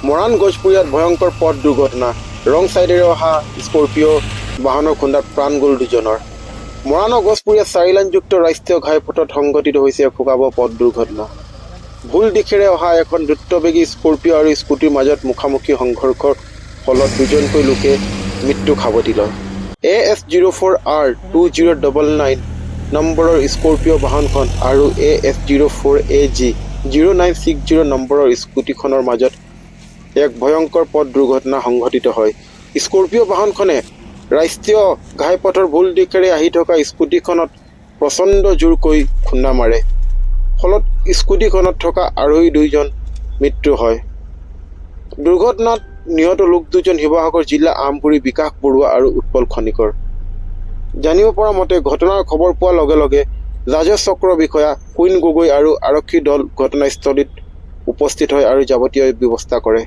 মৰাণ গছপুৰীয়াত ভয়ংকৰ পথ দুৰ্ঘটনা। ৰং ছাইডেৰে অহা স্কৰ্পিঅ' বাহনৰ খুন্দাত প্ৰাণ গ'ল দুজনৰ। মৰাণৰ গছপুৰীয়াত 4 লাইনযুক্ত ৰাষ্ট্ৰীয় ঘাইপথত সংঘটিত হৈছে ভয়াৱহ পথ দুৰ্ঘটনা। ভুল দিশেৰে অহা এখন দ্ৰুতবেগী স্কৰ্পিঅ' আৰু স্কুটিৰ মাজত মুখামুখি সংঘৰ্ষৰ ফলত দুজনকৈ লোকে মৃত্যু সাৱটি লয়। AS04R2099 নম্বৰৰ স্কৰ্পিঅ' বাহনখন আৰু AS04AG0960 নম্বৰৰ স্কুটিখনৰ মাজত এক ভয়ংকৰ পথ দুৰ্ঘটনা সংঘটিত হয়। স্কৰ্পিঅ' বাহনখনে ৰাষ্ট্ৰীয় ঘাইপথৰ ভুল দিশেৰে আহি থকা স্কুটিখনত প্ৰচণ্ড জোৰকৈ খুন্দা মাৰে। ফলত স্কুটিখনত থকা আৰোহী 2জন মৃত্যু হয়। দুৰ্ঘটনাত নিহত লোক 2জন শিৱসাগৰ জিলা আমগুৰি বিকাশ বৰুৱা আৰু উৎপল খনিকৰ। জানিব পৰা মতে, ঘটনাৰ খবৰ পোৱাৰ লগে লগে জাজজ চক্ৰ বিষয়া কুইন গগৈ আৰু আৰক্ষী দল ঘটনাস্থলীত উপস্থিত হয় আৰু যাৱতীয় ব্যৱস্থা কৰে।